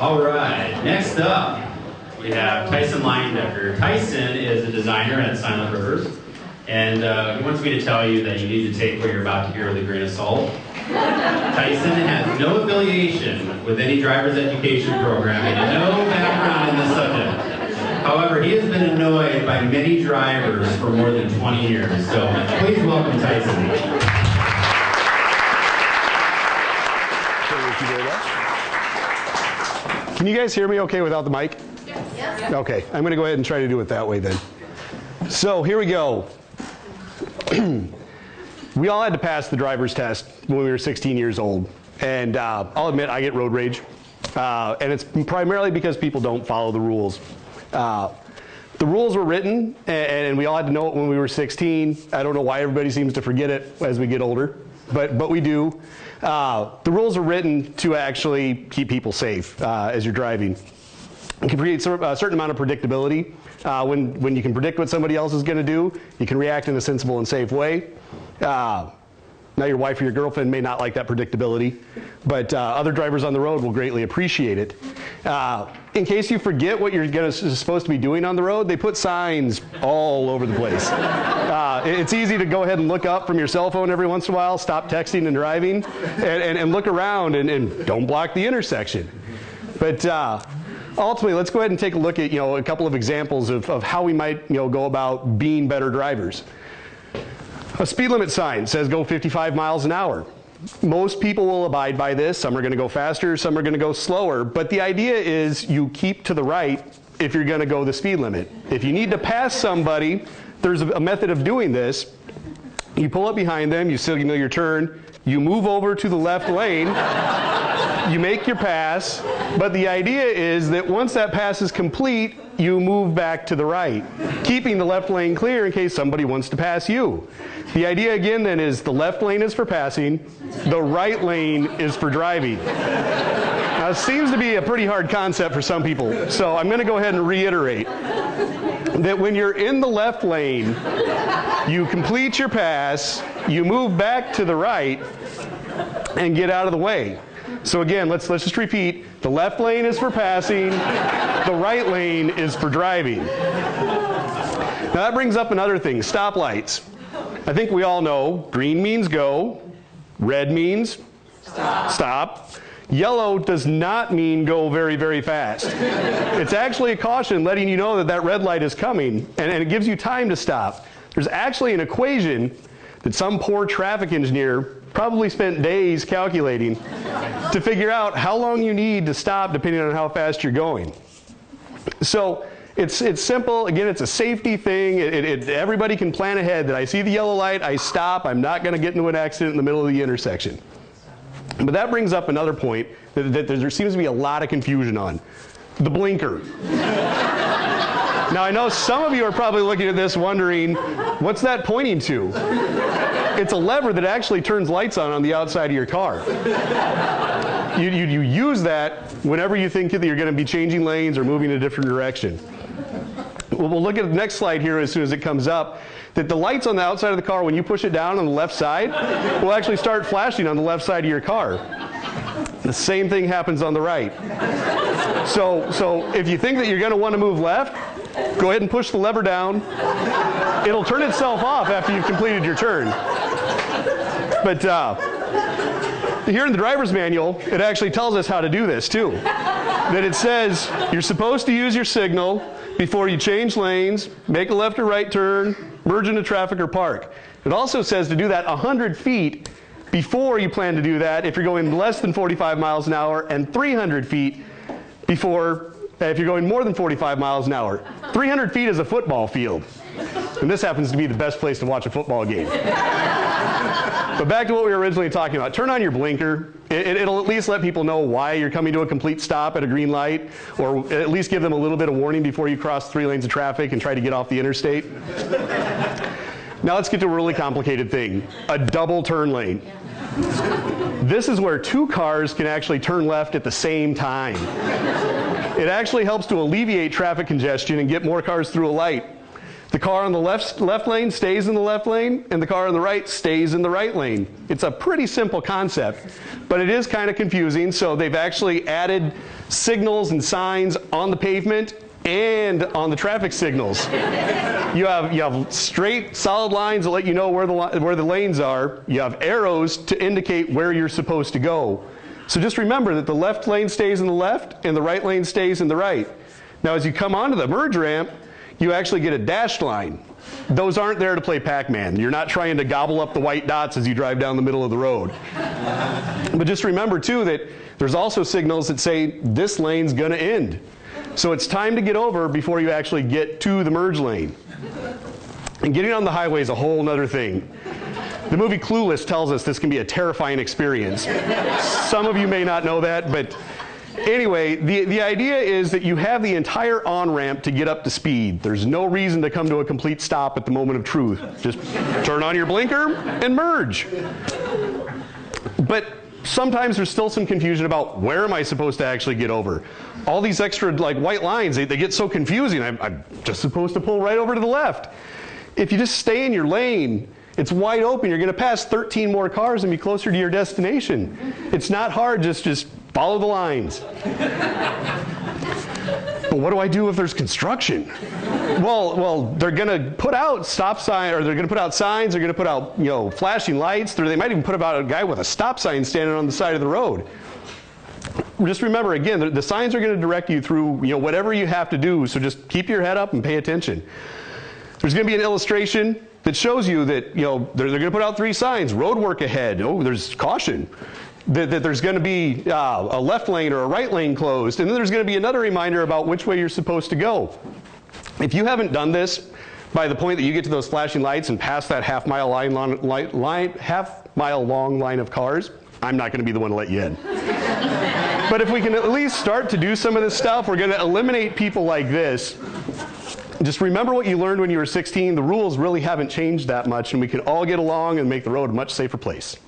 All right, next up, we have Tyson Leyendecker. Tyson is a designer at Silent Rivers, and he wants me to tell you that you need to take what you're about to hear with a grain of salt. Tyson has no affiliation with any driver's education program and no background in this subject. However, he has been annoyed by many drivers for more than 20 years, so please welcome Tyson. Thank you very much. Can you guys hear me okay without the mic? Yes. Okay, I'm going to go ahead and try to do it that way then. So here we go. We all had to pass the driver's test when we were 16 years old. And I'll admit I get road rage. And it's primarily because people don't follow the rules. The rules were written, and we all had to know it when we were 16. I don't know why everybody seems to forget it as we get older, but we do. The rules are written to actually keep people safe as you're driving. It can create a certain amount of predictability. When you can predict what somebody else is going to do, you can react in a sensible and safe way. Now your wife or your girlfriend may not like that predictability, but other drivers on the road will greatly appreciate it. In case you forget what you're supposed to be doing on the road, they put signs all over the place. It's easy to go ahead and look up from your cell phone every once in a while, stop texting and driving, and look around and don't block the intersection. But ultimately, let's go ahead and take a look at a couple of examples of how we might go about being better drivers. A speed limit sign says go 55 miles an hour. Most people will abide by this. Some are going to go faster, some are going to go slower. But the idea is you keep to the right if you're going to go the speed limit. If you need to pass somebody, there's a method of doing this. You pull up behind them, you signal your turn, you move over to the left lane, you make your pass, but the idea is that once that pass is complete, you move back to the right, keeping the left lane clear in case somebody wants to pass you. The idea again then is the left lane is for passing, the right lane is for driving. Now it seems to be a pretty hard concept for some people, so I'm going to go ahead and reiterate that when you're in the left lane, you complete your pass, you move back to the right, and get out of the way. So again, let's just repeat. The left lane is for passing, the right lane is for driving. Now that brings up another thing, stoplights. I think we all know green means go, red means stop. Yellow does not mean go very, very fast. It's actually a caution letting you know that that red light is coming, and it gives you time to stop. There's actually an equation that some poor traffic engineer probably spent days calculating to figure out how long you need to stop depending on how fast you're going. So it's simple. Again, it's a safety thing. Everybody can plan ahead that I see the yellow light, I stop, I'm not going to get into an accident in the middle of the intersection. But that brings up another point that there seems to be a lot of confusion on. The blinker. Now I know some of you are probably looking at this wondering, what's that pointing to? It's a lever that actually turns lights on the outside of your car. You use that whenever you think that you're going to be changing lanes or moving in a different direction. We'll look at the next slide here as soon as it comes up, that the lights on the outside of the car, when you push it down on the left side, will actually start flashing on the left side of your car. The same thing happens on the right. So if you think that you're going to want to move left, go ahead and push the lever down. It'll turn itself off after you've completed your turn. But here in the driver's manual, it actually tells us how to do this too. That it says you're supposed to use your signal before you change lanes, make a left or right turn, merge into traffic or park. It also says to do that 100 feet before you plan to do that if you're going less than 45 miles an hour, and 300 feet before if you're going more than 45 miles an hour. 300 feet is a football field. And this happens to be the best place to watch a football game. But back to what we were originally talking about. Turn on your blinker. It'll at least let people know why you're coming to a complete stop at a green light, or at least give them a little bit of warning before you cross 3 lanes of traffic and try to get off the interstate. Now let's get to a really complicated thing, a double turn lane. This is where 2 cars can actually turn left at the same time. It actually helps to alleviate traffic congestion and get more cars through a light. The car on the left lane stays in the left lane, and the car on the right stays in the right lane. It's a pretty simple concept, but it is kind of confusing, so they've actually added signals and signs on the pavement and on the traffic signals. You have straight, solid lines that let you know where the lanes are. You have arrows to indicate where you're supposed to go. So just remember that the left lane stays in the left and the right lane stays in the right. Now as you come onto the merge ramp, you actually get a dashed line. Those aren't there to play Pac-Man. You're not trying to gobble up the white dots as you drive down the middle of the road. But just remember too that there's also signals that say this lane's gonna end. So it's time to get over before you actually get to the merge lane. And getting on the highway is a whole nother thing. The movie Clueless tells us this can be a terrifying experience. Some of you may not know that, but anyway, the idea is that you have the entire on-ramp to get up to speed. There's no reason to come to a complete stop at the moment of truth. Just turn on your blinker and merge. But sometimes there's still some confusion about where am I supposed to actually get over. All these extra white lines, they get so confusing. I'm just supposed to pull right over to the left. If you just stay in your lane, it's wide open. You're going to pass 13 more cars and be closer to your destination. It's not hard, just follow the lines. But what do I do if there's construction? Well, they're going to put out stop sign, or they're going to put out signs. They're going to put out, flashing lights. They might even put out a guy with a stop sign standing on the side of the road. Just remember, again, the signs are going to direct you through, whatever you have to do. So just keep your head up and pay attention. There's going to be an illustration that shows you that, they're going to put out 3 signs. Road work ahead. Oh, there's caution. That there's going to be a left lane or a right lane closed. And then there's going to be another reminder about which way you're supposed to go. If you haven't done this by the point that you get to those flashing lights and past that half-mile long line of cars, I'm not going to be the one to let you in. But if we can at least start to do some of this stuff, we're going to eliminate people like this. Just remember what you learned when you were 16. The rules really haven't changed that much, and we can all get along and make the road a much safer place.